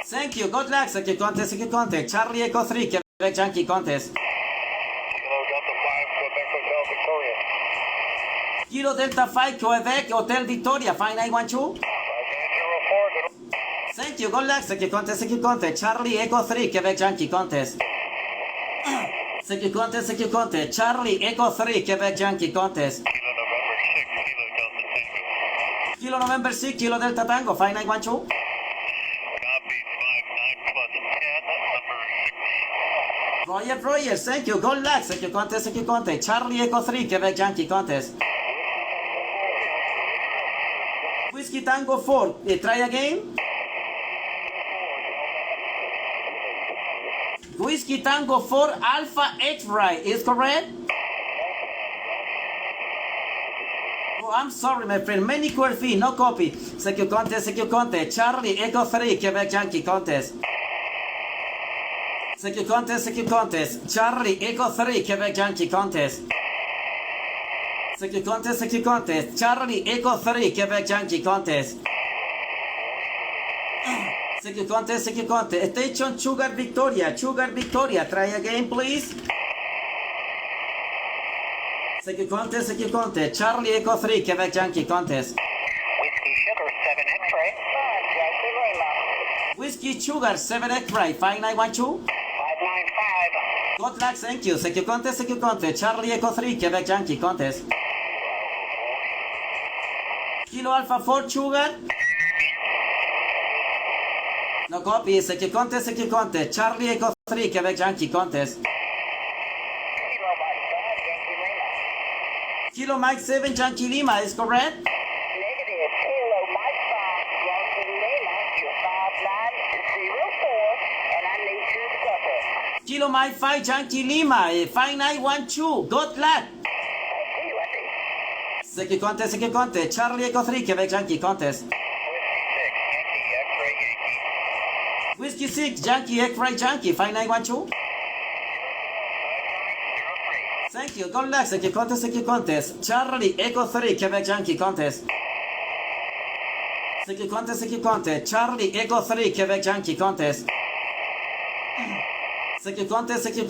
Thank you, good luck. Second contest, Charlie Echo 3, Quebec Yankee contest. Kilo Delta 5, Quebec Hotel Victoria. Kilo Delta 5, Quebec, Hotel Victoria, 5912. 5904. Thank you, good luck. Second contest, Charlie Echo 3, Quebec Yankee contest. Second contest, Charlie Echo 3, Quebec Yankee contest. Kilo November 6, Kilo Delta Tango. Kilo November 6, Kilo Delta Tango, 5912. Copy 59 plus 10, number 6. Roger, thank you, good luck. Second contest, Charlie Echo 3, Quebec Yankee contest. Whiskey Tango 4, try again. Whiskey Tango 4, Alpha X-Ray, is correct? Oh, I'm sorry, my friend. Many QRV, no copy. Second contest, Charlie Echo 3, Quebec Yankee contest. Second contest, Charlie Echo 3, Quebec Yankee contest. Second contest, Charlie Echo 3, Quebec Yankee contest. Second contest, Station Sugar Victoria, try again, please. Second contest, Charlie Echo 3, Quebec Yankee contest. Whiskey Sugar 7 X-ray. Whiskey Sugar 7 X-Ray, 5912. 595. Good luck, thank you. Second contest, Charlie Echo 3, Quebec Yankee contest. Kilo Alpha 4 Sugar. No copy. Second contest, Charlie Echo 3, Quebec Yankee contest. Kilo Mike 7 Yankee Lima, is correct? Negative. Kilo Mike 5 Yankee Lima. You're 5904, and I need you to cover. Kilo Mike 5 Yankee Lima, 5912. Good luck. See you, I see. Second contest, Charlie Echo 3, Quebec Yankee contest. Whiskey 6, Yankee X-ray Yankee. Whiskey 6 Yankee X-Ray Yankee, 5912. Thank you, good luck. Second contest, Charlie Echo 3, Quebec Yankee contest. Second contest, Charlie Echo 3, Quebec Yankee contest. Second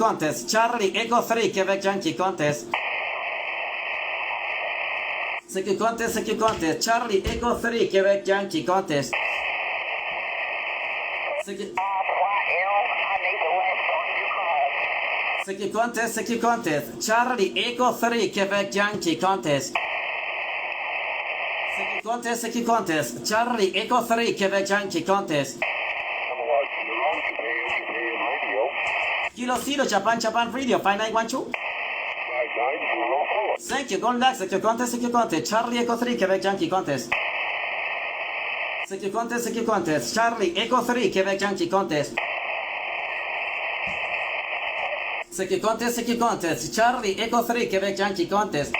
contest, Charlie Echo 3, Quebec Yankee contest. Second contest, Charlie Echo 3, Quebec Yankee contest. Second contest, Charlie Echo 3, Quebec Yankee contest. Second contest, Charlie Echo 3, Quebec Yankee contest. Kilo Zero, Japan Radio, 5912. Thank you, good luck. Second contest, Charlie Echo 3, Quebec Yankee contest. Second contest, Charlie Echo 3, Quebec Yankee contest. Second contest, Charlie Echo 3, Quebec Yankee contest.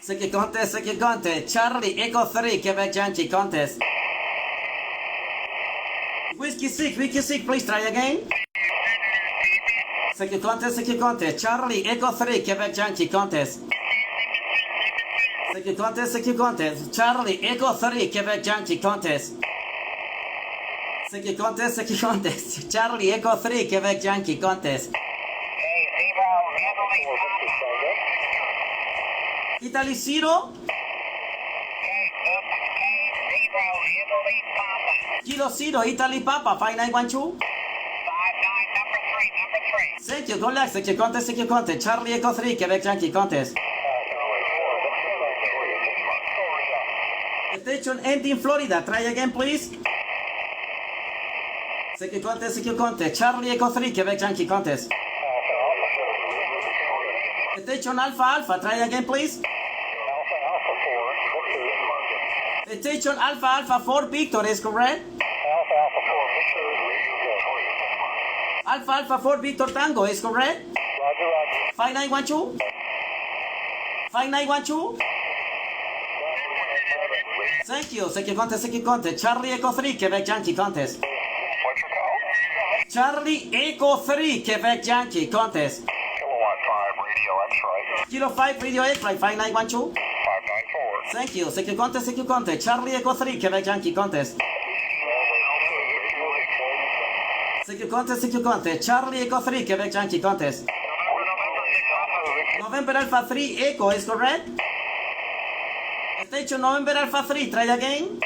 Second contest, Charlie Echo 3, Quebec Yankee contest. Whiskey 6, please try again. Secure contest, Charlie, Echo 3, Quebec Yankee contest. Secure contest, Charlie, Echo 3, Quebec Yankee contest. Secure contest, Charlie, Echo 3, Quebec Yankee contest. Italy 0, Kilo 0, Italy Papa, 5912. Thank you, good luck, secure contest, Charlie, Echo 3, Quebec Yankee contest. Station ending Florida, try again please. Secure contest, Charlie, Echo 3, Quebec Yankee contest. Station Alpha, try again please. Station Alpha 4, Victor is correct. Alpha 4, Victor Tango is correct. 5912. 5912. Thank you. Secure contest, Charlie Echo 3, Quebec Yankee contest. What's your call? Charlie Echo 3, Quebec Yankee contest. Kilowatt 5, radio X-ray. Kilo 5, Radio X-ray, 5912. 594. Thank you. Secure contest, Charlie Echo 3, Quebec Yankee contest. Secure contest, Charlie Echo 3, Quebec Yankee contest. November Alpha 3, Echo is correct. Station November Alpha 3, try again.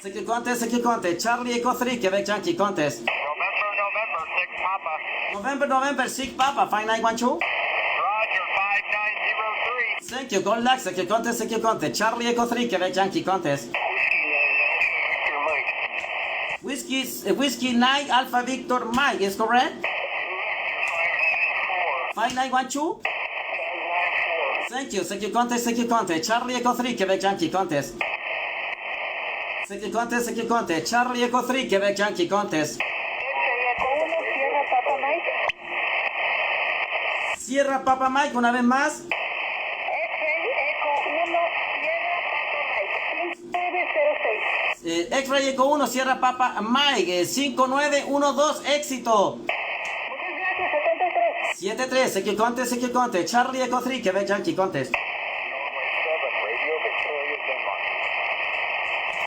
Secure contest, Charlie Echo 3, Quebec Yankee contest. November 6 Papa. November 6 Papa, 5912. Roger 5903. Thank you, good luck, secure contest, Charlie Echo 3, Quebec Yankee contest. Whiskey 9 Alpha Victor Mike is correct. 5912. Thank you, secure contest, Charlie Echo 3, Quebec Yankee contest. Secure contest, Charlie Echo 3, Quebec Yankee contest. Sierra Papa Mike una vez más. X-Ray Echo 1, Sierra Papa Mike, 5912, éxito. 73, secure contest, Charlie Echo 3, Quebec Yankee contest.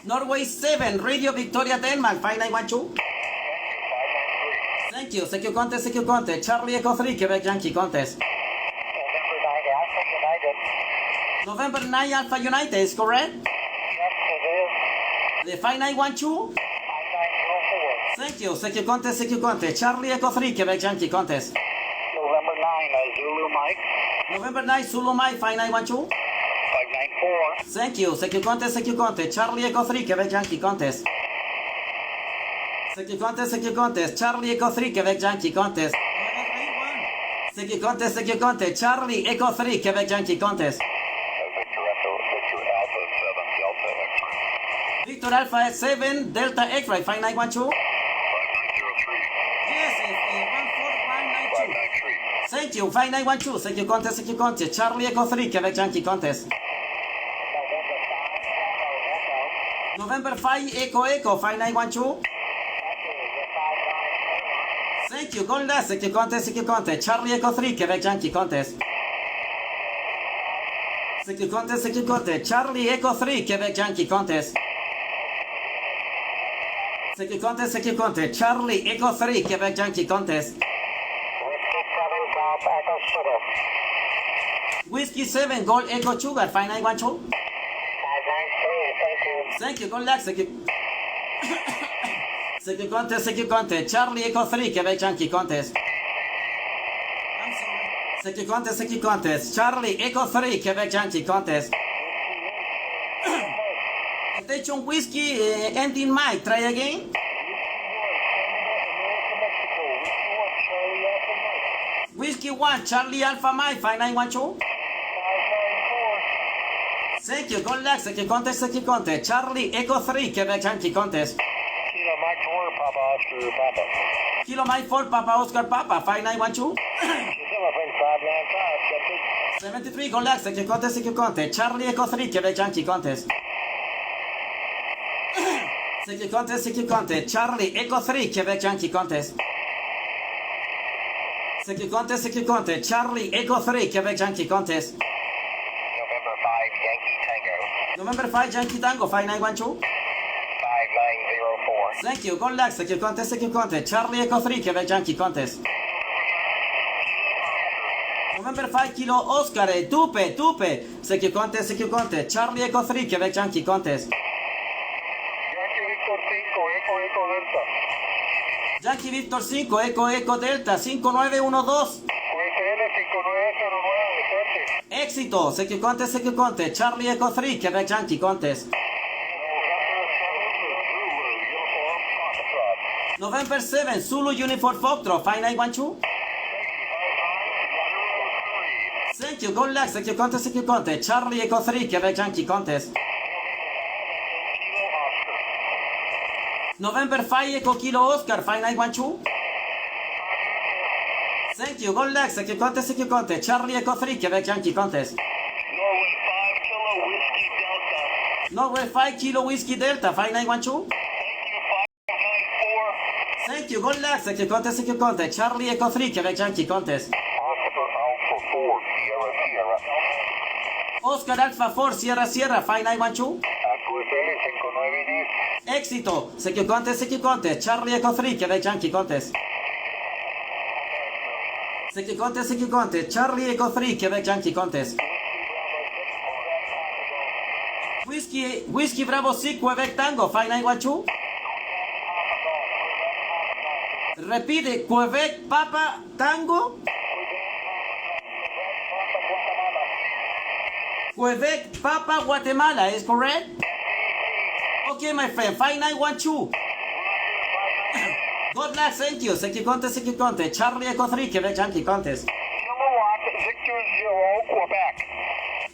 Norway 7, Radio Victoria Denmark, 5912. Thank you, secure contest, Charlie Echo 3, Quebec Yankee contest. November 9 Alpha United is correct. The 5912. Thank you, secure contest, Charlie Echo 3, Quebec Yankee contest. November 9 Zulu Mike. November 9 Zulu Mike, 5912. 594. Thank you, secure contest, Charlie Echo 3, Quebec Yankee contest. Secure contest, Charlie Echo 3, Quebec Yankee contest. Secure contest, Charlie Echo 3, Quebec Yankee contest. Victor Alpha 7, Delta X-Ray, 5912. Yes, 14192. Thank you, 5912, secure contest, Charlie Echo 3, Quebec Yankee contest. November 5 Echo, 5912. Thank you, good luck, secure contest, Charlie Echo 3, Quebec Yankee contest. Secure contest, Charlie Echo 3, Quebec Yankee contest. Secure contest, Charlie Echo 3, Quebec Yankee contest. Whiskey 7, Gold Echo Sugar, 5912. Thank you, good luck, secure contest, Charlie Echo 3, Quebec Yankee contest. Secure contest, Charlie Echo 3, Quebec Yankee contest. Station Whiskey, ending Mike, try again. Whiskey 1, Charlie Alpha Mike, 5912. Thank you, good luck, secure contest, Charlie Echo 3, Quebec Yankee contest. Kilo Mike 4 Papa Oscar Papa. Kilo Mike 4 Papa Oscar Papa, 5912. 73, good luck, secure contest, Charlie Echo 3, Quebec Yankee contest. Secure contest, Charlie Echo 3, Quebec Yankee contest. Secure contest, Charlie, Echo 3, Quebec Yankee contest. November 5, Yankee Tango. November 5, Yankee Tango, 5912. 5904. Thank you, good luck, secure contest, Charlie, Echo 3, Quebec Yankee contest. November 5, Kilo Oscar, Tupe, secure contest, Charlie, Echo 3, Quebec Yankee contest. Yankee Victor 5, Echo Delta. Yankee Victor 5, Echo Delta, 5912. QSL 5909, suerte. Éxito, secure contest, Charlie, Echo 3, Quebec Yankee contest. November 7, Zulu Uniform Foxtrot, 5912. Thank you, good luck, secure contest, Charlie, Echo 3, Quebec Yankee contest. November 5, Echo Kilo Oscar, 5912. Thank you, good luck, secure contest, Charlie, Echo 3, Quebec Yankee contest. Norway 5 Kilo Whiskey Delta. Norway 5, Kilo Whiskey Delta, 5912. Thank you, 594. Thank you, good luck, secure contest, Charlie, Echo 3, Quebec Yankee contest. Oscar Alpha 4, Sierra Sierra. Oscar Alpha 4, Sierra, 5912. QSL 5910. Éxito, secure contest, Charlie, Echo 3, Quebec Yankee contest. Secure contest, Charlie, Echo 3, Quebec Yankee contest. Whiskey Bravo 6, Quebec Tango, 5912. Repite, Quebec Papa Tango. Quebec Papa Guatemala, is correct? Okay, my friend, 5912. Good luck, thank you. Secure contest, Charlie, Echo 3, Quebec Yankee contest. Kilowatt Victor 0, Quebec.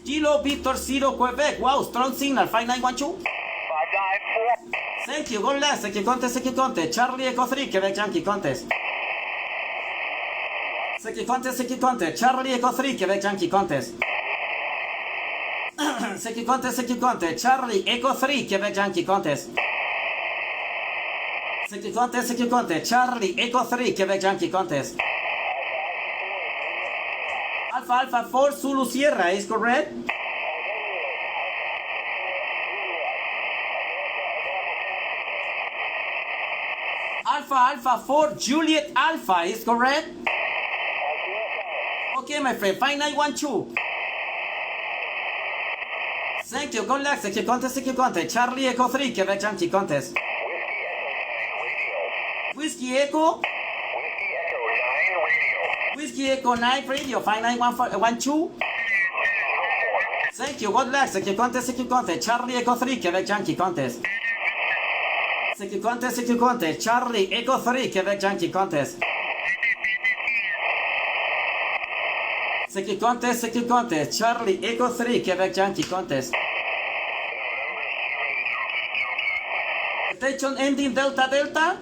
Kilo Victor 0, Quebec. Wow, strong signal, 5912. 594. Thank you, good luck, secure contest, Charlie, Echo 3, Quebec Yankee contest. Secure contest, Charlie, Echo 3, Quebec Yankee contest. Secure contest, Charlie, Echo 3, Quebec Yankee contest. Secure contest, Charlie, Echo 3, Quebec Yankee contest. Alpha 4, Zulu Sierra, is correct? Alpha 4, Juliet Alpha, is correct? Okay, my friend, 5912. Thank you, good luck, secure contest, Charlie, Echo 3, Quebec Yankee contest. Whiskey Echo, Whiskey Echo 9 Radio, 5912. Thank you, good luck, secure contest, Charlie, Echo 3, Quebec Yankee contest. Secure contest, Charlie, Echo 3, Quebec Yankee contest. Secure contest, Charlie, Echo 3, Quebec Yankee contest. Station ending Delta.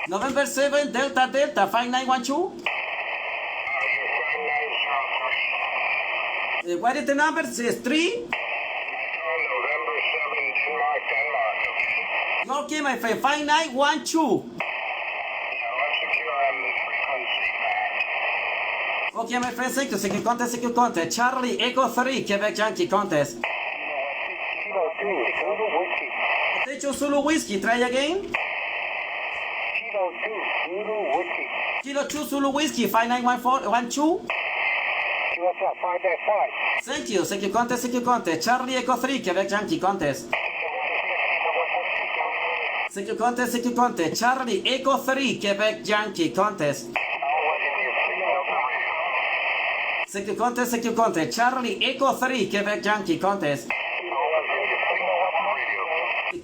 November 7, Delta, 5912. What is the number? Says 3? November 7, Denmark, Denmark. Okay, my friend, 5912. Let's secure on the frequency band. Okay, my friend, thank you. Secure contest, Charlie, Echo 3, Quebec Yankee contest. Kilo 2, Zulu Whiskey. Station Zulu Whiskey, try again. Kilo 2, Zulu Whiskey. Kilo 2 Zulu Whiskey, 5912. QSL 595. Thank you. Secure contest, Charlie, Echo 3, Quebec Yankee contest. Secure contest, Charlie, Echo 3, Quebec Yankee contest. Secure contest, Charlie, Echo 3, Quebec Yankee contest.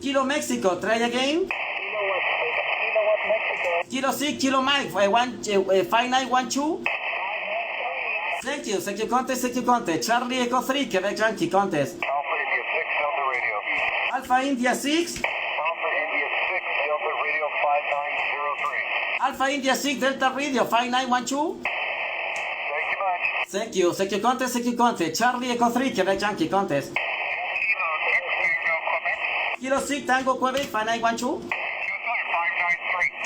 Kilo Mexico, try again. Kilo 6, Kilo Mike, 5912. Thank you. Secure contest, Charlie, Echo 3, Quebec Yankee contest. Alpha India 6, Delta Radio. Alpha India 6. Alpha India 6, Delta Radio 5903. Alpha India 6, Delta Radio, 5912. Thank you much. Thank you. Secure contest, Charlie, Echo 3, Quebec Yankee contest. Kilo 6, Tango Quebec, 5912.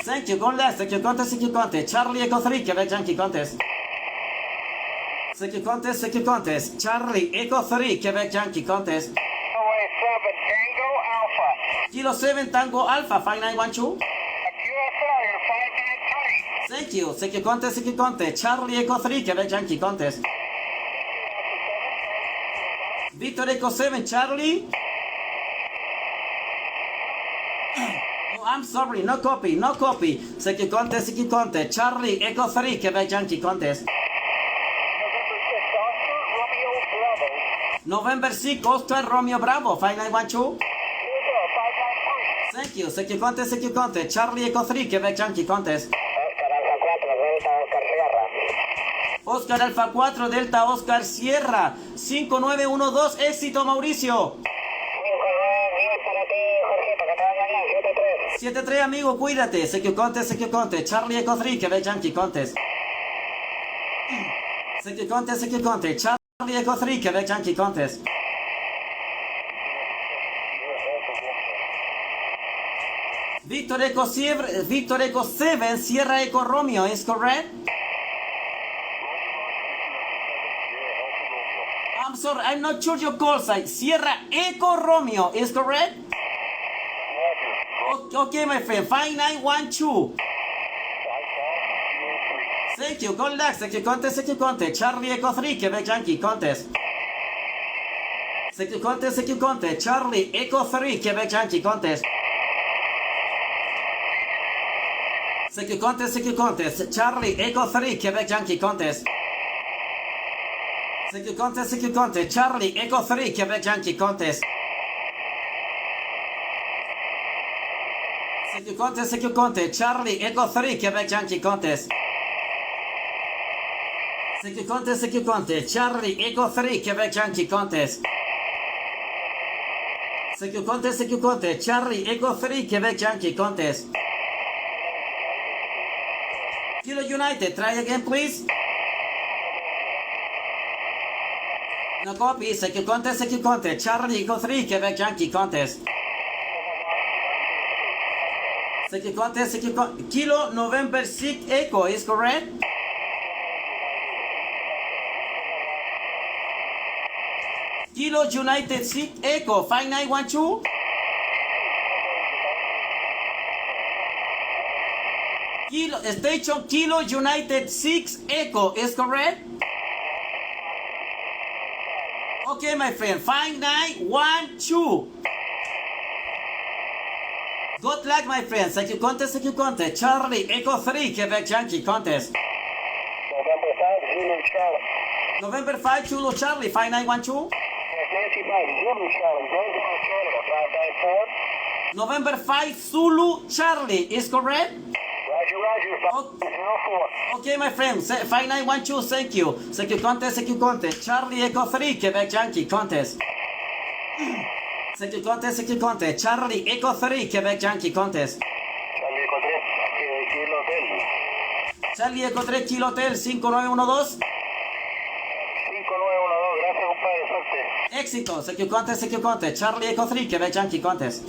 Thank you, go left, CQ contest, CQ contest, Charlie Echo 3, Quebec Yankee contest. CQ contest, CQ contest, Charlie Echo 3, Quebec Yankee contest. Runway 7 Tango Alpha. Kilo 7 Tango Alpha 5912. QSL, you're 593. Thank you, CQ contest, CQ contest, Charlie Echo 3, Quebec Yankee contest. Victor Echo 7, Charlie. Oh, I'm sorry, no copy, no copy. CQ contest, CQ contest, Charlie Echo 3, Quebec Yankee contest. November 6 Oscar Romeo Bravo. November 6, Oscar Romeo Bravo 5912. QSL 593. Thank you, CQ contest, CQ contest, Charlie Echo 3, Quebec Yankee contest. Oscar Alpha 4, Delta Oscar Sierra. Oscar Alfa 4, Delta Oscar Sierra, 5912, éxito Mauricio. 7-3 amigo, cuídate. CQ contest, Charlie Echo 3, Quebec Yankee contest. CQ contest, Charlie Echo 3, Quebec Yankee contest. Victor Echo 7, Sierra Echo Romeo, is correct? I'm sorry, I'm not sure your call sign. Sierra Echo Romeo, is correct? Okay, my friend, 5912. Thank you, good luck. CQ contest, Charlie Echo 3, Quebec Yankee contest. CQ contest, Charlie Echo 3, Quebec Yankee contest. CQ contest, Charlie Echo 3, Quebec Yankee contest. CQ contest, Charlie Echo 3, Quebec Yankee contest. CQ contest, Charlie Echo 3, Quebec Yankee contest. CQ contest, Charlie Echo 3, Quebec Yankee contest. CQ contest, Charlie Echo 3, Quebec Yankee contest. Kilo United, try again please. No copy, CQ contest, Charlie Echo 3, Quebec Yankee contest. CQ contest, Kilo November 6 Echo, is correct? Kilo United 6 Echo 5912. Station Kilo United 6 Echo, is correct? Okay, my friend, 5912. Good luck, my friend. CQ contest, Charlie Echo 3, Quebec Yankee contest. November 5 Zulu Charlie. November 5 Zulu Charlie 5912. Nancy 5 Zulu Charlie. Roosevelt, Canada 594. November 5 Zulu Charlie, is correct? Roger, 504. Okay, my friend, 5912, thank you. CQ contest, Charlie Echo 3, Quebec Yankee contest. CQ contest, Charlie Echo 3, Quebec Yankee contest. Charlie Eco 3, Kilo Hotel. Charlie Echo 3, Kilo Hotel 5912. 5912, gracias compadre, suerte. Éxito, CQ contest, Charlie Echo 3, Quebec Yankee contest.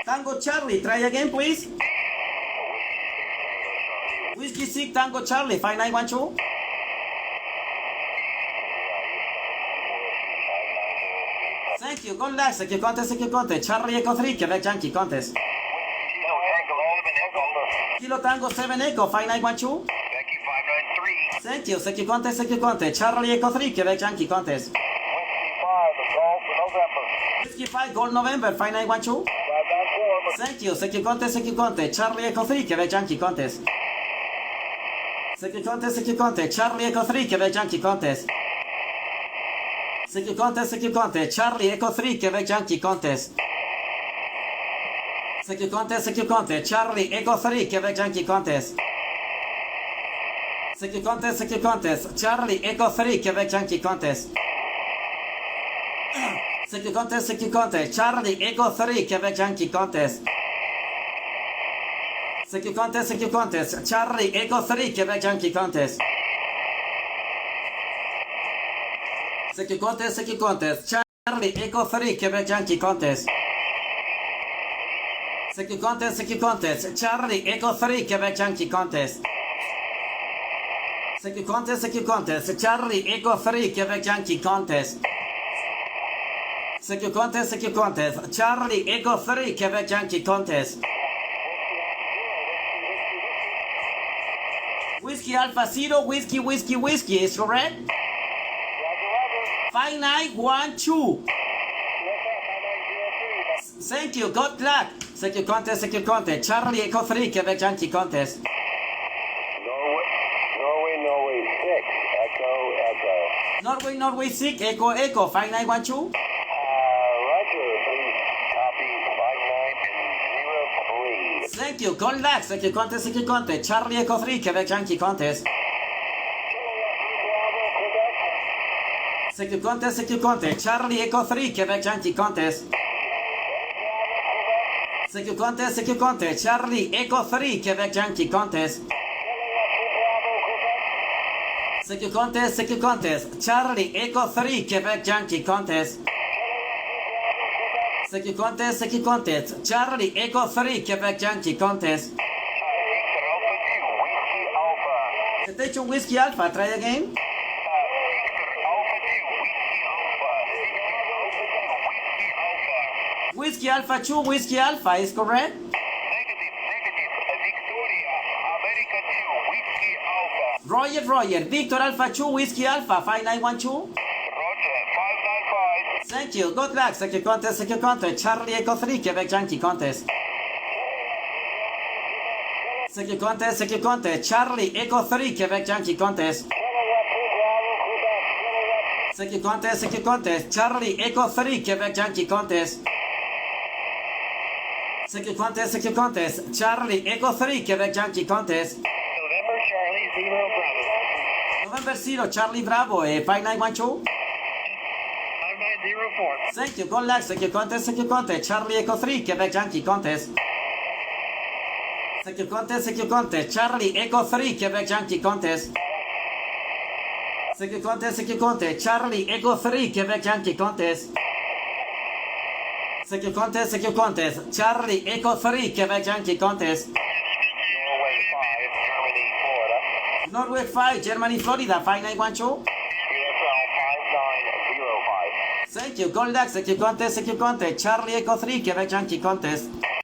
Tango Charlie, try again please. Whiskey 6 Tango Charlie 5912. Thank you, good luck. CQ contest, Charlie Echo 3, Quebec Yankee contest. Kilo Tango 7 Echo 5912. Becky 593. Thank you, CQ contest, Charlie Echo 3, Quebec Yankee contest. Whiskey 5, Golf November. 55 Gold November 5912. 594. Thank you, CQ contest, Charlie Echo 3, Quebec Yankee contest. CQ contest, Charlie Echo 3, Quebec Yankee contest. CQ contest, Charlie Echo 3, Quebec Yankee contest. CQ contest, Charlie Echo 3, Quebec Yankee contest. CQ contest, Charlie Echo 3, Quebec Yankee contest. CQ contest, Charlie Echo 3, Quebec Yankee contest. CQ contest, Charlie Echo 3, Quebec Yankee contest. CQ contest, Charlie Echo 3, Quebec Yankee contest. CQ contest, Charlie, Echo 3, Quebec Yankee contest. CQ contest, Charlie, Echo 3, Quebec Yankee contest. CQ contest, Charlie, Echo 3, Quebec Yankee contest. Whiskey Alpha Zero, whiskey, is correct? 5912. Thank you, good luck. CQ contest, Charlie, Echo 3, Quebec Yankee contest. Norway 6, Echo, 5912. Roger, please copy 5903. Thank you, good luck. CQ contest, Charlie, Echo 3, Quebec Yankee contest. CQ contest, Charlie, Echo 3, Quebec Yankee contest. CQ contest, Charlie, Echo 3, Quebec Yankee contest. CQ contest, Charlie, Echo 3, Quebec Yankee contest. CQ contest, Charlie, Echo 3, Quebec Yankee contest. Station Whiskey Alpha, try again. Whiskey Alpha 2, Whiskey Alpha is correct? Negative. Victoria, America 2, Whiskey Alpha. Roger, Victor Alpha 2, Whiskey Alpha, 5912. Roger, 595. Thank you, good luck. CQ contest, Charlie, Echo 3, Quebec Yankee contest. CQ contest, Charlie, Echo 3, Quebec Yankee contest. CQ contest, Charlie, Echo 3, Quebec Yankee contest. CQ contest, Charlie, Echo 3, Quebec Yankee contest. November, Charlie, 0, Bravo. November 0, Charlie Bravo, 5912. 5904. Thank you, good luck. CQ contest, Charlie, Echo 3, Quebec Yankee contest. CQ contest, Charlie, Echo 3, Quebec Yankee contest. CQ contest, Charlie, Echo 3, Quebec Yankee contest. CQ contest, Charlie, Echo 3, Quebec Yankee contest. Norway 5, Germany, Florida. Norway 5, Germany, Florida, 5912. USL 5905. Thank you, good luck. CQ contest, Charlie, Echo 3, Quebec Yankee contest.